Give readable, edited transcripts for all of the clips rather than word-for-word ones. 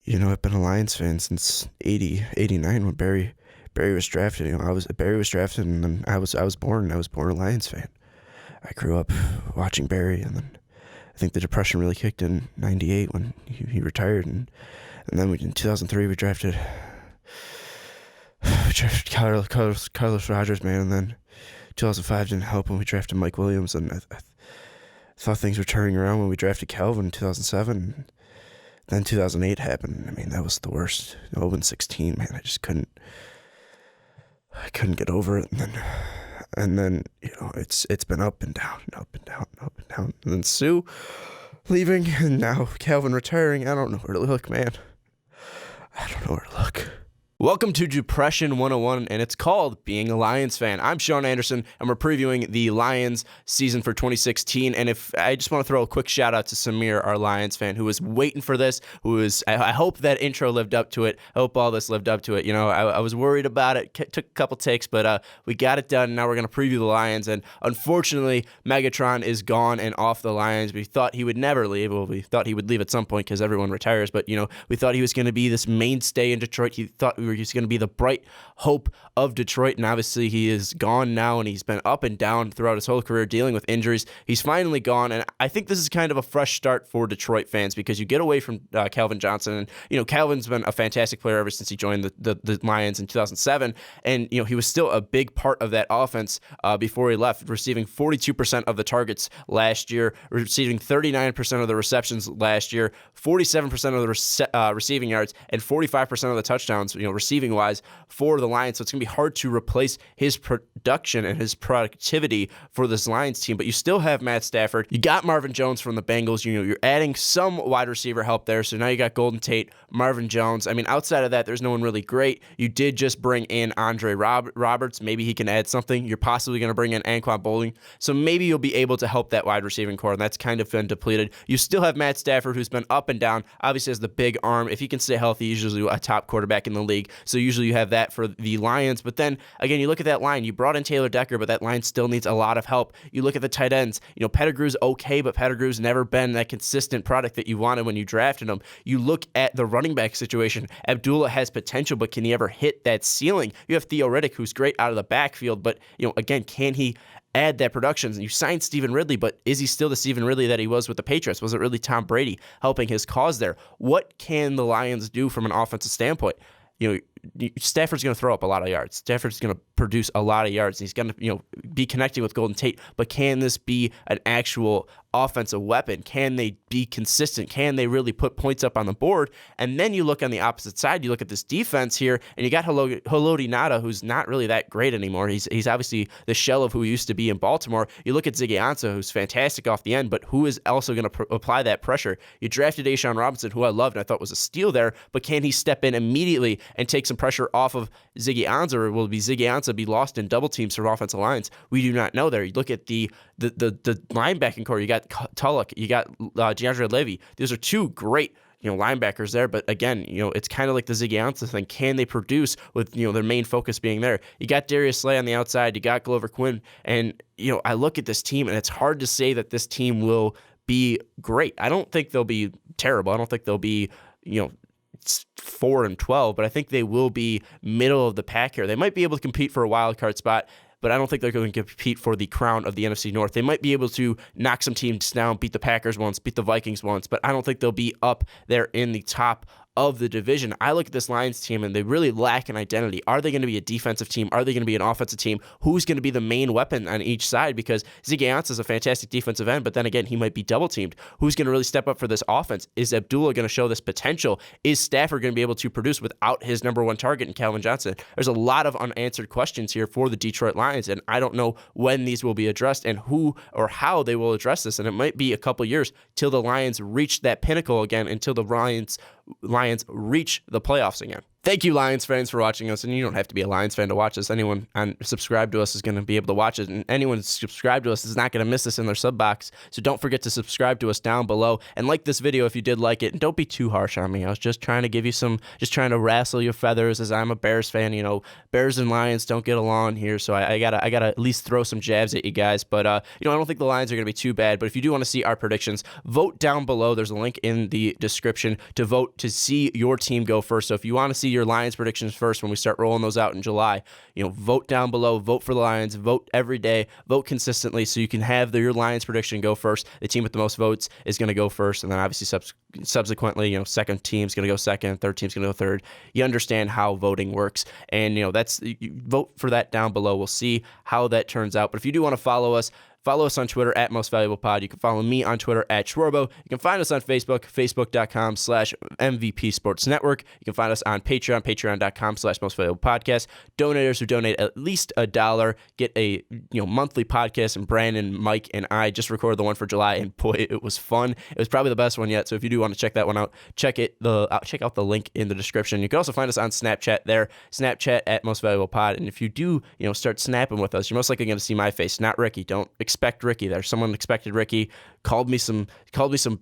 I've been a Lions fan since 89 when Barry was drafted. Barry was drafted, and then I was born. I was born a Lions fan. I grew up watching Barry, and then I think the depression really kicked in '98 when he retired, and then in 2003 we drafted Carlos Rogers, man, and then 2005 didn't help when we drafted Mike Williams, and I thought things were turning around when we drafted Calvin in 2007. Then 2008 happened. I mean, that was the worst. 0-16, man. I couldn't get over it. And then it's been up and down, and up and down, and up and down. And then Sue leaving, and now Calvin retiring. I don't know where to look, man. I don't know where to look. Welcome to Depression 101, and it's called Being a Lions Fan. I'm Sean Anderson, and we're previewing the Lions season for 2016. And if I just want to throw a quick shout out to Samir, our Lions fan, who was waiting for this. I hope that intro lived up to it. I hope all this lived up to it. I was worried about it. Took a couple takes, but we got it done. Now we're going to preview the Lions. And unfortunately, Megatron is gone and off the Lions. We thought he would never leave. Well, we thought he would leave at some point because everyone retires. But we thought he was going to be this mainstay in Detroit. He's going to be the bright hope of Detroit, and obviously he is gone now, and he's been up and down throughout his whole career dealing with injuries. He's finally gone, and I think this is kind of a fresh start for Detroit fans because you get away from Calvin Johnson, and Calvin's been a fantastic player ever since he joined the Lions in 2007, and he was still a big part of that offense before he left, receiving 42% of the targets last year, receiving 39% of the receptions last year, 47% of the receiving yards, and 45% of the touchdowns, receiving wise for the Lions. So it's going to be hard to replace his production and his productivity for this Lions team. But you still have Matt Stafford. You got Marvin Jones from the Bengals. You're adding some wide receiver help there. So now you got Golden Tate, Marvin Jones. I mean, outside of that, there's no one really great. You did just bring in Andre Roberts. Maybe he can add something. You're possibly going to bring in Anquan Boldin. So maybe you'll be able to help that wide receiving core, and that's kind of been depleted. You still have Matt Stafford, who's been up and down. Obviously has the big arm. If he can stay healthy, he's usually a top quarterback in the league. So usually you have that for the Lions. But then, again, you look at that line. You brought in Taylor Decker, but that line still needs a lot of help. You look at the tight ends. Pettigrew's okay, but Pettigrew's never been that consistent product that you wanted when you drafted him. You look at the running back situation. Abdullah has potential, but can he ever hit that ceiling? You have Theo Riddick, who's great out of the backfield, but, again, can he add that production? You signed Stephen Ridley, but is he still the Stephen Ridley that he was with the Patriots? Was it really Tom Brady helping his cause there? What can the Lions do from an offensive standpoint? Stafford's going to throw up a lot of yards. Stafford's going to produce a lot of yards. He's going to, be connecting with Golden Tate. But can this be an actual offensive weapon? Can they be consistent? Can they really put points up on the board? And then you look on the opposite side. You look at this defense here, and you got Haloti Ngata, who's not really that great anymore. He's obviously the shell of who he used to be in Baltimore. You look at Ziggy Ansah, who's fantastic off the end, but who is also going to apply that pressure? You drafted A'Shawn Robinson, who I loved and I thought was a steal there, but can he step in immediately and take some pressure off of Ziggy Ansah, or will Ziggy Ansah be lost in double teams for offensive lines? We do not know there. You look at the linebacking core. You got Tulloch, you got DeAndre Levy. Those are two great linebackers there, but again, it's kind of like the Ziggy Ansah thing. Can they produce with their main focus being there? You got Darius Slay on the outside. You got Glover Quinn, and I look at this team, and it's hard to say that this team will be great. I don't think they'll be terrible. I don't think they'll be 4-12, but I think they will be middle of the pack here. They might be able to compete for a wild card spot, but I don't think they're going to compete for the crown of the NFC North. They might be able to knock some teams down, beat the Packers once, beat the Vikings once, but I don't think they'll be up there in the top of the division. I look at this Lions team and they really lack an identity. Are they going to be a defensive team? Are they going to be an offensive team? Who's going to be the main weapon on each side? Because Ziggy Ansah is a fantastic defensive end, but then again, he might be double teamed. Who's going to really step up for this offense? Is Abdullah going to show this potential? Is Stafford going to be able to produce without his number one target in Calvin Johnson? There's a lot of unanswered questions here for the Detroit Lions, and I don't know when these will be addressed and who or how they will address this, and it might be a couple years till the Lions reach that pinnacle again, until the Lions reach the playoffs again. Thank you, Lions fans, for watching us. And you don't have to be a Lions fan to watch this. Anyone subscribed to us is going to be able to watch it. And anyone subscribed to us is not going to miss this in their sub box. So don't forget to subscribe to us down below. And like this video if you did like it. And don't be too harsh on me. I was just trying to give you just trying to wrestle your feathers, as I'm a Bears fan. You know, Bears and Lions don't get along here. So I gotta at least throw some jabs at you guys. But, I don't think the Lions are going to be too bad. But if you do want to see our predictions, vote down below. There's a link in the description to vote to see your team go first. So if you want to see your Lions predictions first when we start rolling those out in July, vote down below, vote for the Lions, vote every day, vote consistently so you can have your Lions prediction go first. The team with the most votes is going to go first, and then obviously subsequently, second team's going to go second, third team's going to go third. You understand how voting works, and you vote for that down below. We'll see how that turns out. But if you do want to follow us on Twitter at Most Valuable Pod. You can follow me on Twitter at Schwarbo. You can find us on Facebook, facebook.com/MVP Sports Network. You can find us on Patreon, patreon.com/Most Valuable Podcast. Donators who donate at least $1 get a monthly podcast, and Brandon, Mike, and I just recorded the one for July, and boy, it was fun. It was probably the best one yet, so if you do want to check that one out, check out the link in the description. You can also find us on Snapchat there, Snapchat at Most Valuable Pod, and if you do, start snapping with us, you're most likely going to see my face, not Ricky. Don't expect Ricky there. Someone expected Ricky, called me some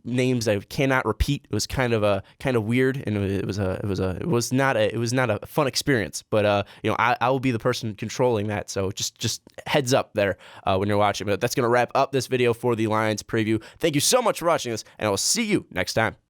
names I cannot repeat. It was kind of weird, and it was not a fun experience. But I will be the person controlling that. So just heads up there when you're watching. But that's gonna wrap up this video for the Lions preview. Thank you so much for watching this, and I will see you next time.